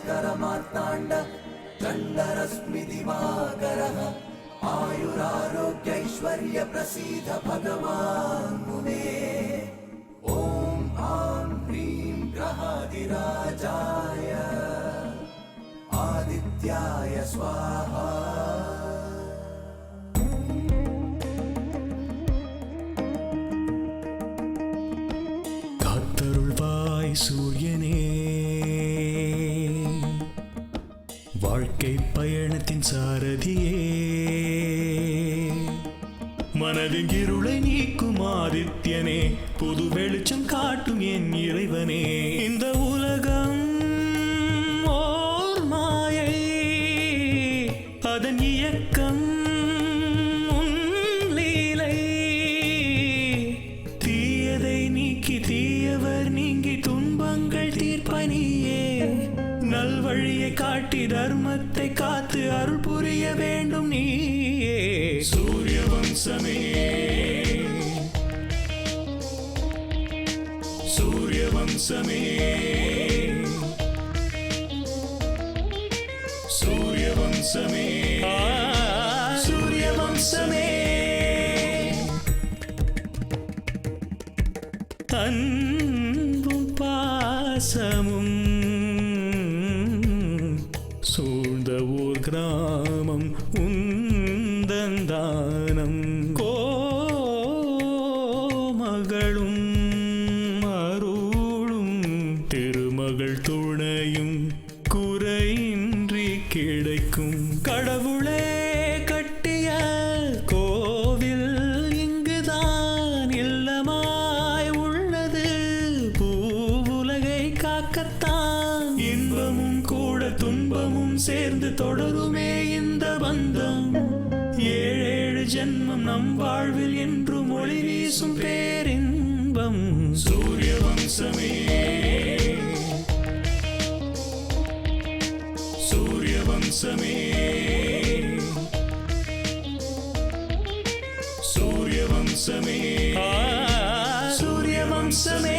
भास्करमार्ताण्ड चण्डरश्मि दिवाकरः आयुरारोग्यैश्वर्य प्रसीद भगवान् मुने ॐ आं ह्रीं ग्रहादिराजाय आदित्याय स्वाहा சூரியனே வாழ்க்கை பயணத்தின் சாரதியே மனதின் இருளை நீக்கும் ஆதித்யனே புது வெளிச்சம் காட்டும் என் இறைவனே இந்த உலகம் ஓர் மாயை அதன் இயக்கம் உன் லீலை தீயதை நீக்கி தீயவர் நீங்கி துன்பங்கள் தீர்ப்பனியே நல்வழியை காட்டி தர்மத்தை காத்து அருள் புரிய வேண்டும் நீயே சூரிய வம்சமே சூரிய வம்சமே சூரிய வம்சமே சூரிய வம்சமே அன்பும் பாசமும் சூழ்ந்த ஊர் கிராமம் உந்தந்தானம் கோமகளும் அருளும் திருமகள் துணையும் குறையின்றி கிடைக்கும் கடவுளே கட்டிய கோவில் இங்குதான் இல்லமாய் உள்ளது பூவுலகை காக்கத்தான் இன்பமும் கூட துன்பமும் சேர்ந்து தொடருமே இந்த பந்தம் ஏழேழு ஜென்மம் நம் வாழ்வில் என்றும் ஒளி வீசும் பேரின்பம் சூரிய வம்சமே சூரிய வம்சமே சூரிய வம்சமே சூரிய வம்சமே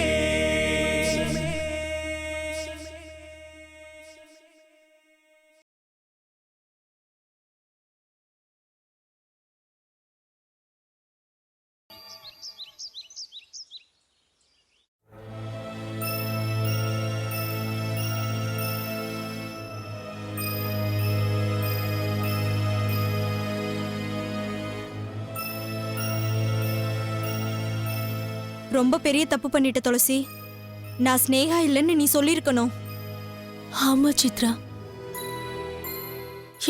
ரொம்ப பெரிய தப்பு பண்ணிட்ட துளசி. நான் ஸ்னேகா இல்லைன்னு நீ சொல்லிருக்கணும். ஆமா சித்ரா,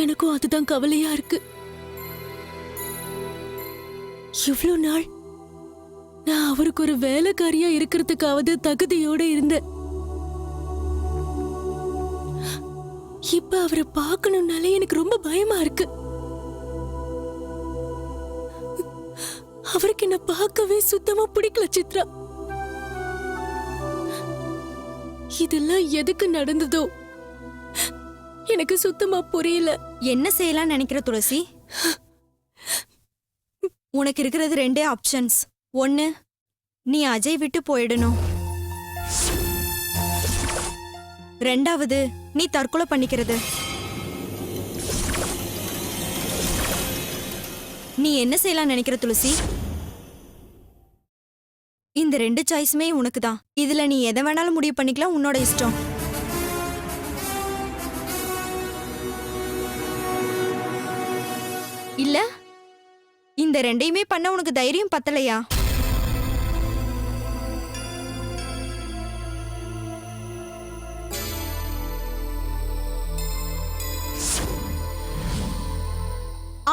எனக்கும் அதுதான் கவலையா இருக்கு. இவ்ளோ நாள் நான் அவருக்கு ஒரு வேலைக்காரியா இருக்கிறதுக்காவது தகுதியோட இருந்தேன். இப்ப அவரை பார்க்கணும்னாலே எனக்கு ரொம்ப பயமா இருக்கு. அவருக்கு என்ன பார்க்கவே சுத்தமா பிடிக்கல சித்ரா. இதெல்லாம் எதுக்கு நடந்ததோ எனக்கு சுத்தமா புரியல. என்ன செய்யலாம் நினைக்கிற துளசி? உனக்கு இருக்கிறது ரெண்டே ஆப்ஷன்ஸ். ஒன்னு, நீ அஜய் விட்டு போயிடணும். ரெண்டாவது, நீ தற்கொலை பண்ணிக்கிறது. நீ என்ன செய்யலாம் நினைக்கிற துளசி? இந்த ரெண்டு சாய்ஸுமே உனக்கு தான். இதுல நீ எதை வேணாலும் முடிவு பண்ணிக்கலாம், உன்னோட இஷ்டம். இல்ல இந்த ரெண்டையுமே பண்ண உனக்கு தைரியம் பத்தலையா?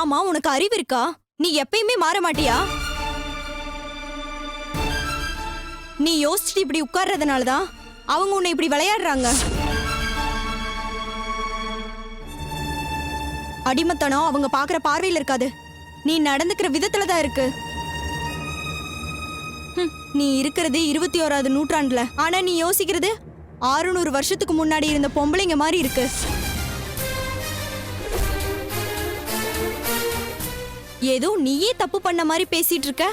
ஆமா, உனக்கு அறிவு இருக்கா? நீ எப்பயுமே மாற மாட்டியா? நீ யோசிச்சுட்டு இப்படி உட்கார்றதுனாலதான் அவங்க உன்னை இப்படி விளையாடுறாங்க. அடிமத்தனம் அவங்க பாக்குற பார்வையில் இருக்காது, நீ நடந்துக்கிற விதத்துலதான் இருக்கு. நீ இருக்கிறது 21வது நூற்றாண்டுல, ஆனா நீ யோசிக்கிறது 600 வருஷத்துக்கு முன்னாடி இருந்த பொம்பளைங்க மாதிரி இருக்கு. ஏதோ நீயே தப்பு பண்ண மாதிரி பேசிட்டு இருக்க.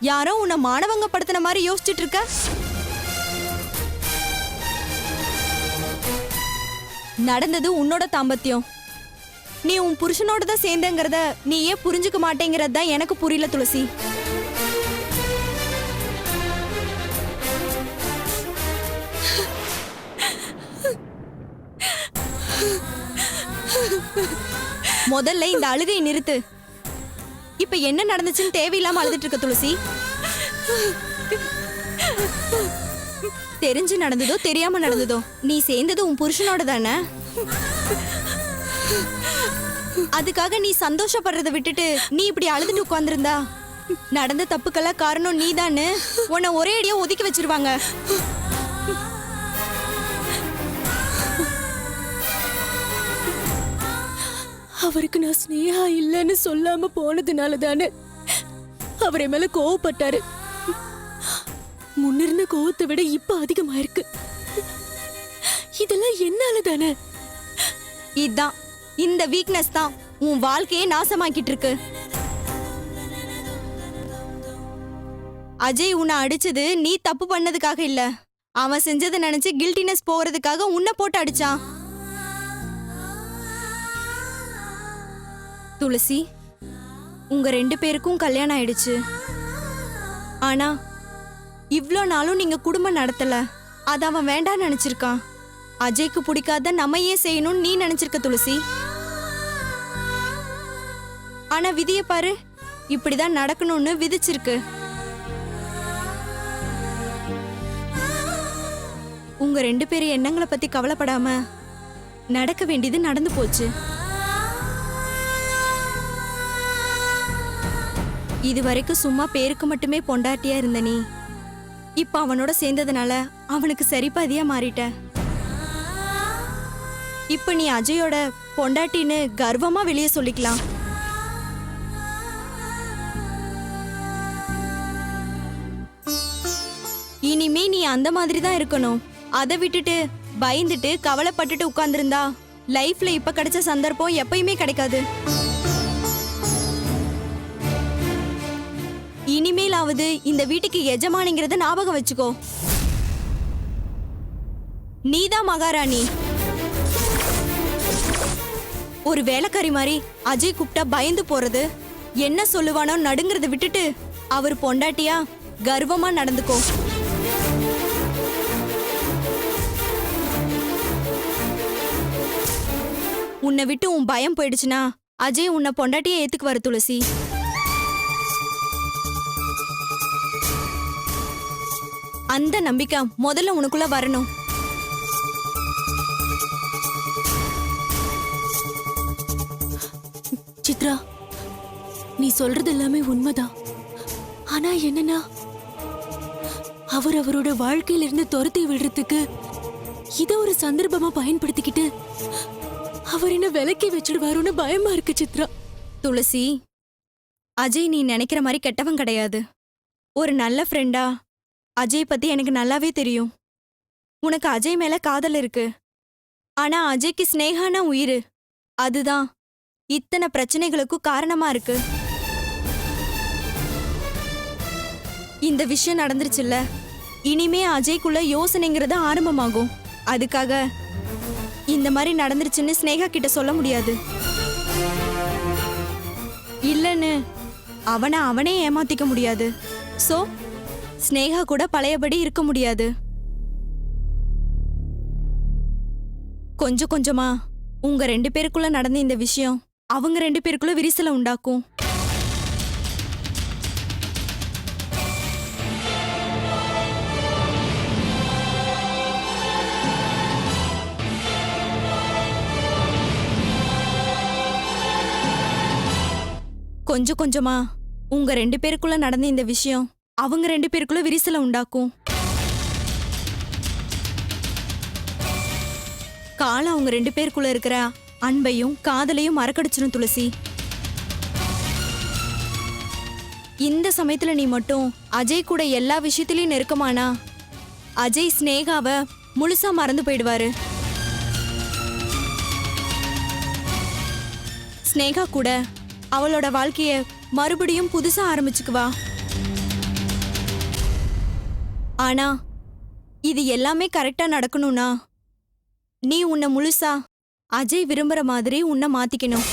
யாரோ உன்னை மானவங்க படுத்தின மாதிரி யோசிச்சுட்டு இருக்க. நடந்தது உன்னோட தாம்பத்தியம். நீ உன் புருஷனோட தான் சேர்ந்தங்கிறத நீ ஏன் புரிஞ்சுக்க மாட்டேங்கிறது தான் எனக்கு புரியல துளசி. முதல்ல இந்த அழுகை நிறுத்து. இப்ப என்ன நடந்துச்சுன்னு தேவையில்லாம அழுதுட்டு இருக்க துளசி. தெரிஞ்சு நடந்ததோ தெரியாம நடந்ததோ நீ சேர்ந்தது உன் புருஷனோட தானே. அதுக்காக நீ சந்தோஷப்படுறத விட்டுட்டு நீ இப்படி அழுதுட்டு உட்கார்ந்திருந்தா நடந்த தப்புக்கெல்லாம் காரணம் நீதான்னு உன்னை ஒரே அடியா ஒதுக்கி வச்சிருவாங்க. அவருக்கு நான் ஸ்னேகா இல்லைன்னு சொல்லாம போனதுனால தானே அவரை மேல கோவப்பட்டாரு. முன்னிருந்த கோவத்தை விட இப்ப அதிகமாயிருக்கு. இதெல்லாம் என்னால தானே. இதான் இந்த வீக்னஸ் தான் உன் வாழ்க்கையை நாசமாக்கிட்டு இருக்கு. அஜய் உன்னை அடிச்சது நீ தப்பு பண்ணதுக்காக இல்ல, அவன் செஞ்சதை நினைச்சு கில்ட்டினஸ் போறதுக்காக உன்னை போட்டு அடிச்சான். துளசி, உங்க 2 பேருக்கும் கல்யாணம் ஆயிடுச்சு. ஆனா இவ்ளோ நாளும் நீங்க குடும்பம் நடத்தல. அத அவன் வேண்டான்னு நினைச்சிருக்கான். அஜய்க்கு பிடிக்காத நம்ம ஏன் செய்யணும்னு நீ நினைச்சிருக்க துளசி. ஆனா விதிய பாரு, இப்படிதான் நடக்கணும்னு விதிச்சிருக்கு. உங்க 2 பேரு எண்ணங்களை பத்தி கவலைப்படாம நடக்க வேண்டியது நடந்து போச்சு. இதுவரைக்கும் சும்மா பேருக்கு மட்டுமே பொண்டாட்டியா இருந்த நீ இப்ப அவனோட சேர்ந்ததுனால அவனுக்கு சரிபாதியா மாறிட்ட. இப்ப நீ அஜயோட பொண்டாட்டின்னு கர்வமா வெளியே சொல்லிக்கலாம். இனிமே நீ அந்த மாதிரி தான் இருக்கணும். அதை விட்டுட்டு பயந்துட்டு கவலைப்பட்டுட்டு உட்கார்ந்திருந்தா லைஃப்ல இப்ப கிடைச்ச சந்தர்ப்பம் எப்பயுமே கிடைக்காது. இனிமேலாவது இந்த வீட்டுக்கு எஜமானிங்கிறத ஞாபகம் வச்சுக்கோ. நீதான் மகாராணி. ஒரு வேலைக்காரி மாதிரி அஜய் கூப்பிட்டா பயந்து போறது, என்ன சொல்லுவானோ நடுங்கிறத விட்டுட்டு அவர் பொண்டாட்டியா கர்வமா நடந்துக்கோ. உன்னை விட்டு உன் பயம் போயிடுச்சுன்னா அஜய் உன்னை பொண்டாட்டியா ஏத்துக்குவாரு துளசி. அந்த நம்பிக்கை முதல்ல உனக்குள்ள வரணும். சித்ரா, நீ சொல்றது எல்லாமே உண்மைதான். ஆனா என்னன்னா, அவரோட வாழ்க்கையில இருந்து துரத்தி விடுறதுக்கு இத ஒரு சந்தர்ப்பமா பயன்படுத்திக்கிட்டு அவர் என்ன விலக்கி வச்சிடுவாருன்னு பயமா இருக்கு சித்ரா. துளசி, அஜய் நீ நினைக்கிற மாதிரி கெட்டவன் கிடையாது. ஒரு நல்ல ஃப்ரெண்டா அஜய் பத்தி எனக்கு நல்லாவே தெரியும். உனக்கு அஜய் மேல காதல் இருக்கு. ஆனா அஜய்க்கு ஸ்னேகானா உயிர். அதுதான் இத்தனை பிரச்சனைகளுக்கும் காரணமா இருக்கு. இந்த விஷயம் நடந்துருச்சுல்ல, இனிமே அஜய்க்குள்ள யோசனைங்கிறது ஆரம்பமாகும். அதுக்காக இந்த மாதிரி நடந்துருச்சுன்னு ஸ்னேகா கிட்ட சொல்ல முடியாது. இல்லன்னு அவனே ஏமாத்திக்க முடியாது. சோ ஸ்னேகா கூட பழையபடி இருக்க முடியாது. கொஞ்சம் கொஞ்சமா உங்க 2 பேருக்குள்ள நடந்த இந்த விஷயம் அவங்க 2 பேருக்குள்ள விரிசலை உண்டாக்கும். கொஞ்சம் கொஞ்சமா உங்க 2 பேருக்குள்ள நடந்த இந்த விஷயம் அவங்க 2 பேருக்குள்ள விரிசலை உண்டாக்கும். காலம் அவங்க 2 பேருக்குள்ள இருக்கிற அன்பையும் காதலையும் மறக்கடிச்சிடும் துளசி. இந்த சமயத்துல நீ மட்டும் அஜய் கூட எல்லா விஷயத்திலயும் நெருக்கமானா அஜய் ஸ்னேகாவை முழுசா மறந்து போயிடுவாரு. ஸ்னேகா கூட அவளோட வாழ்க்கைய மறுபடியும் புதுசா ஆரம்பிச்சுக்குவா. ஆனா இது எல்லாமே கரெக்டா நடக்கணும்னா நீ உன்னை முழுசா அஜய் விரும்புற மாதிரி உன்னை மாத்திக்கணும்.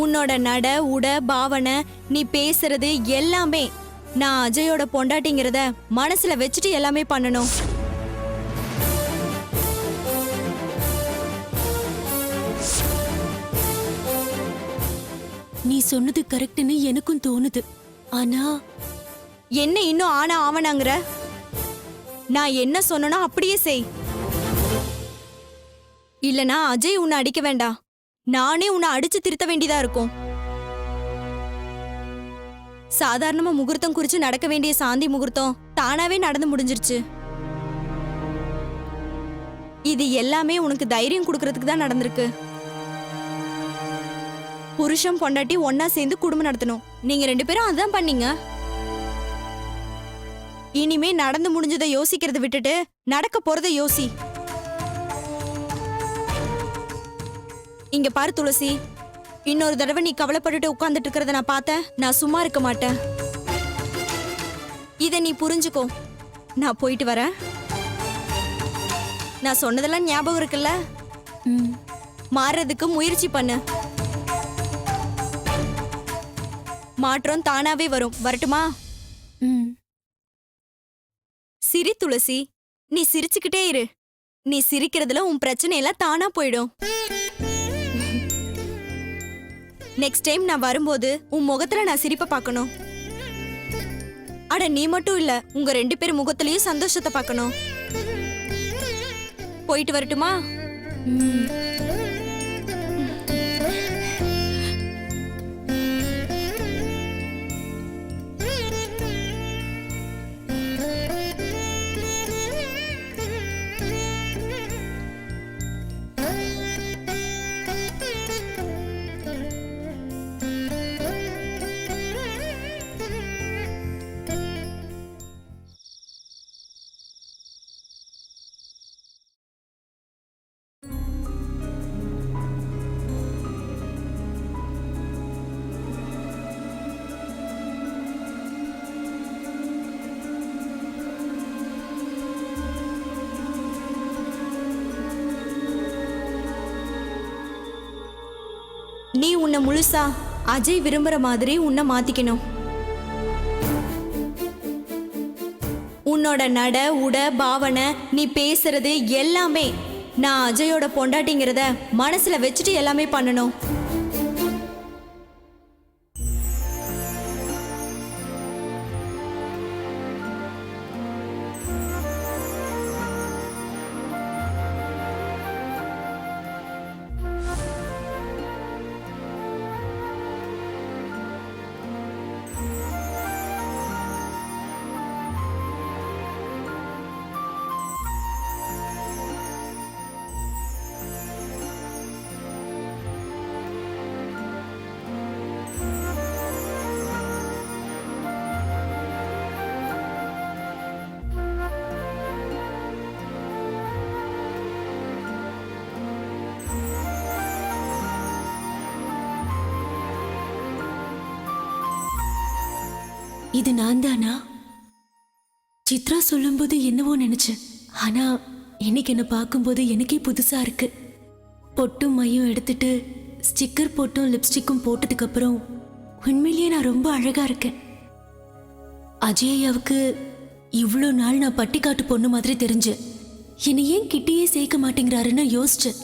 உன்னோட நட உட பாவனை நீ பேசுறது எல்லாமே நான் அஜயோட பொண்டாட்டிங்கிறத மனசுல வச்சுட்டு எல்லாமே பண்ணணும். நீ சொன்னது கரெக்ட்னு எனக்கும் தோணுது. ஆனா என்ன இன்னும் ஆனா ஆவனாங்கிற? நான் என்ன சொன்னனோ அப்படியே செய். இல்லனா அஜய் உன்னை அடிக்க வேண்டாம், நானே உன்னை அடிச்சு திருத்த வேண்டியதா இருக்கும். சாதாரணமா முகூர்த்தம் குறிச்சு நடக்க வேண்டிய சாந்தி முகூர்த்தம் தானாவே நடந்து முடிஞ்சிருச்சு. இது எல்லாமே உனக்கு தைரியம் கொடுக்கறதுக்கு தான் நடந்திருக்கு. புருஷன் பொண்டாட்டி ஒன்னா சேர்ந்து குடும்பம் நடத்தணும். நீங்க 2 பேரும் அதான் பண்ணீங்க. இனிமே நடந்து முடிஞ்சதை யோசிக்கிறத விட்டுட்டு நடக்க போறத யோசி. இங்க பாரு துளசி, இன்னொரு தடவை நீ கவலைப்பட்டுட்டு உட்கார்ந்துட்டு இருக்கிறத நான் பார்த்தேன், நான் சும்மா இருக்க மாட்டேன். இத நீ புரிஞ்சுக்கோ. நான் போயிட்டு வரேன். நான் சொன்னதெல்லாம் ஞாபகம் இருக்குல்ல? மாறுறதுக்கு முயற்சி பண்ணு. மாற்றம் தானாவே வரும். வரட்டுமா? சிரி துளசி, நீ சிரிச்சுக்கிட்டே இரு. நீ சிரிக்கிறதுல உன் பிரச்சனை எல்லாம் தானா போயிடும். நெக்ஸ்ட் டைம் நான் வரும்போது உன் முகத்துல நான் சிரிப்பை பார்க்கணும். அட நீ மட்டும் இல்ல, உங்க 2 பேர் முகத்திலயும் சந்தோஷத்தை பார்க்கணும். போயிட்டு வரட்டுமா? நீ உன்னை முழுசா அஜய் விரும்புற மாதிரி உன்னை மாத்திக்கணும். உன்னோட நட உட பாவனை நீ பேசுறது எல்லாமே நான் அஜயோட பொண்டாட்டிங்கிறத மனசுல வச்சுட்டு எல்லாமே பண்ணணும். இது நான் தானா? சித்ரா சொல்லும்போது என்னவோ நினைச்சேன். ஆனா இன்னைக்கு என்ன பார்க்கும்போது எனக்கே புதுசா இருக்கு. பொட்டும் மையும் எடுத்துட்டு ஸ்டிக்கர் போட்டும் லிப்ஸ்டிக்கும் போட்டதுக்கு அப்புறம் உண்மையிலேயே நான் ரொம்ப அழகா இருக்கேன். அஜயாவுக்கு இவ்வளோ நாள் நான் பட்டிக்காட்டு பொண்ணு மாதிரி தெரிஞ்சு என்னை ஏன் கிட்டேயே சேர்க்க மாட்டேங்கிறாருன்னு யோசிச்சேன்.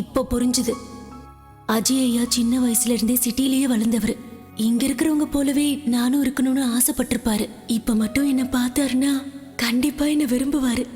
இப்போ புரிஞ்சுது. அஜயா சின்ன வயசுல இருந்தே சிட்டிலேயே வளர்ந்தவர். இங்க இருக்கிறவங்க போலவே நானும் இருக்கணும்னு ஆசைப்பட்டிருப்பாரு. இப்ப மட்டும் என்ன பார்த்தாருன்னா கண்டிப்பா என்ன விரும்புவாரு.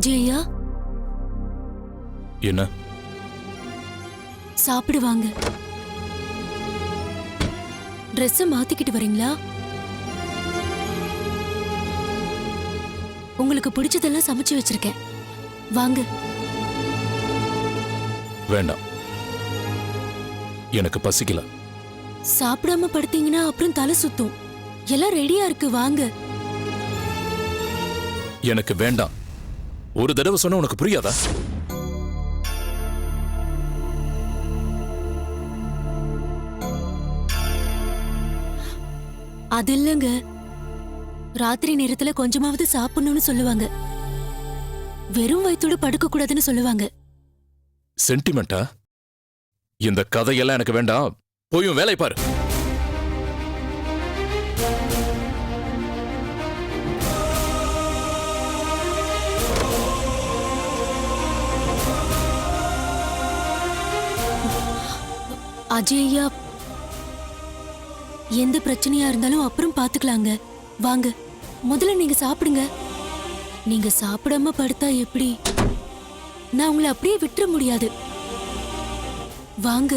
அஜய் ஐயா என்ன? சாப்பிடுவாங்க. ட்ரெஸ் மாத்திக்கிட்டு வரீங்களா? உங்களுக்கு பிடிச்சதெல்லாம் சமைச்சு வச்சிருக்கேன், வாங்க. வேண்டாம், எனக்கு பசிக்கல. சாப்பிடாம படுத்தீங்கன்னா அப்புறம் தலை சுத்தும். எல்லாம் ரெடியா இருக்கு, வாங்க. எனக்கு வேண்டாம். ஒரு தடவை சொன்னா உனக்கு புரியாதா? அது இல்லங்க, ராத்திரி நேரத்துல கொஞ்சமாவது சாப்பிடணும்னு சொல்லுவாங்க. வெறும் வயித்தோட படுக்க கூடாதுன்னு சொல்லுவாங்க. சென்டிமெண்டா? இந்த கதையெல்லாம் எனக்கு வேண்டாம். போயும் வேலை பாரு. அஜய் ஐயா, எந்த பிரச்சனையா இருந்தாலும் அப்புறம் பாத்துக்கலாங்க, வாங்க. முதல்ல நீங்க சாப்பிடுங்க. நீங்க சாப்பிடாம படுத்தா எப்படி? நான் உங்களை அப்படியே விட்டுற முடியாது, வாங்க.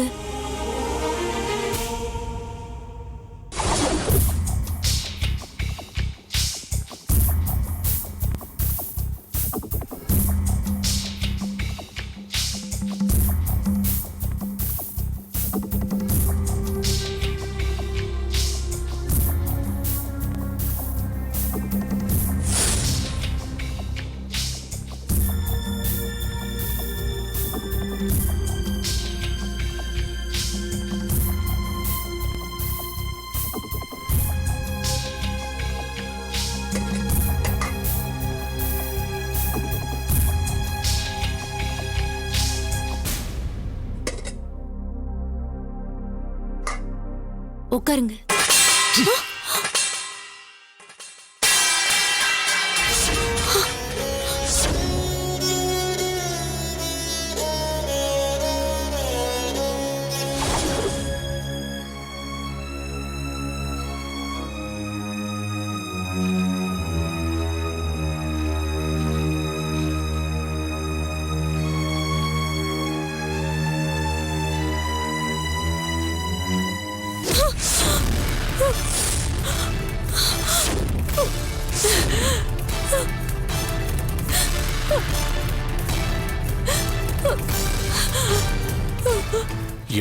உட்காருங்க.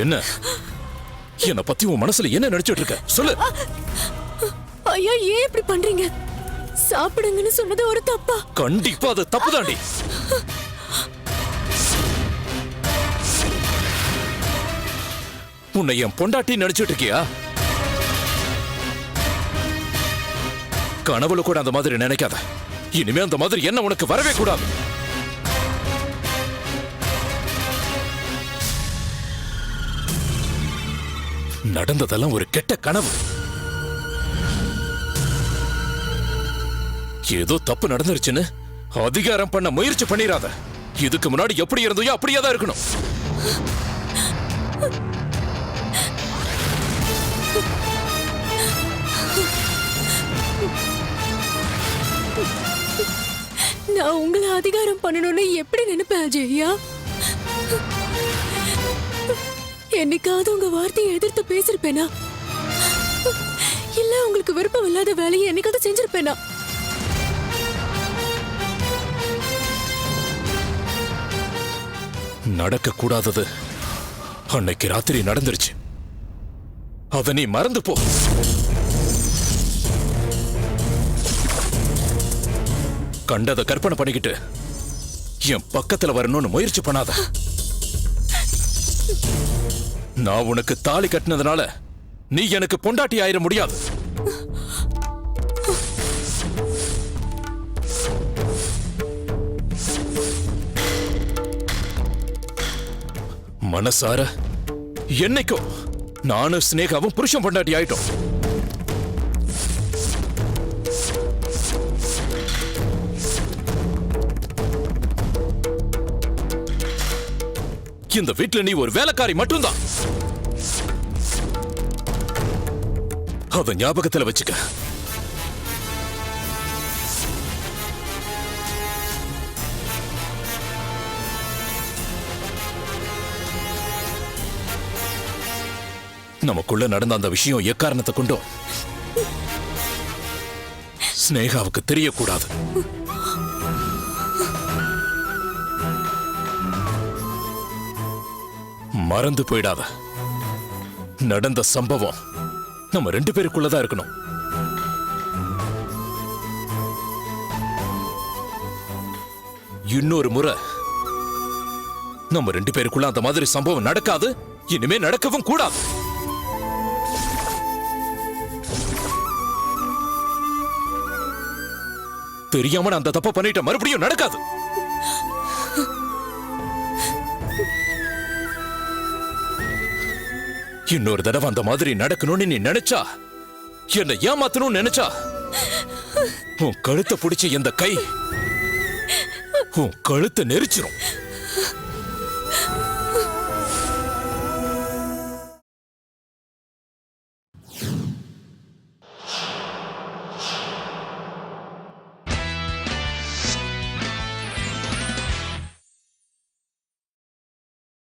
என்ன? என்ன பத்தி உன் மனசுல என்ன நினைச்சிட்டு இருக்க? சொல்லு. ஐயா, ஏன் இப்படி பண்றீங்க? சாப்பிடுங்கன்னு சொன்னது ஒரு தப்பா? கண்டிப்பா அது தப்புதாண்டி. உன்னை என் பொண்டாட்டி நினைச்சிட்டு இருக்கியா? கனவுல கூட அந்த மாதிரி நினைக்காத. இனிமே அந்த மாதிரி என்ன உனக்கு வரவே கூடாது. நடந்ததெல்லாம் ஒரு கெட்ட கனவு. ஏதோ தப்பு நடந்துருச்சுன்னு அதிகாரம் பண்ண முயற்சி பண்ணிராத. இதுக்கு முன்னாடி எப்படி இருந்தோ அப்படியே தான் இருக்கணும். நான் உங்களை அதிகாரம் பண்ணணும்னு எப்படி நினைப்பேன் அஜய் ஐயா? என்னைக்காவது உங்க வார்த்தையை எதிர்த்து பேசிருப்பேனா? இல்ல உங்களுக்கு விருப்பம் இல்லாத வேலையை என்னைக்காவது செஞ்சிருப்பேனா? நடக்க கூடாதது அன்னைக்கு ராத்திரி நடந்துருச்சு. அத நீ மறந்து போ. கண்டத கற்பனை பண்ணிக்கிட்டு என் பக்கத்துல வரணும்னு முயற்சி பண்ணாத. நான் உனக்கு தாலி கட்டினதுனால நீ எனக்கு பொண்டாட்டி ஆயிர முடியாது. மனசார என்னைக்கோ நானும் ஸ்னேகாவும் புருஷன் பொண்டாட்டி ஆயிட்டோம். இந்த வீட்டுல நீ ஒரு வேலைக்காரி மட்டும்தான். அத ஞாபகத்துல வச்சுக்க. நமக்குள்ள நடந்த அந்த விஷயம் எக்காரணத்தை கொண்டும் ஸ்னேகாவுக்கு தெரியக்கூடாது. மறந்து போயிடாத. நடந்த சம்பவம் நம்ம 2 பேருக்குள்ளதான் இருக்கணும். இன்னொரு முறை நம்ம 2 பேருக்குள்ள அந்த மாதிரி சம்பவம் நடக்காது. இனிமே நடக்கவும் கூடாது. தெரியாம நான் அந்த தப்ப பண்ணிட்ட, மறுபடியும் நடக்காது. இன்னொரு தடவை அந்த மாதிரி நடக்கணும்னு நீ நினைச்சா, என்ன ஏமாத்தணும்னு நினைச்சா, உன் கழுத்தை பிடிச்ச இந்த கை உன் கழுத்தை நெரிச்சிரும்.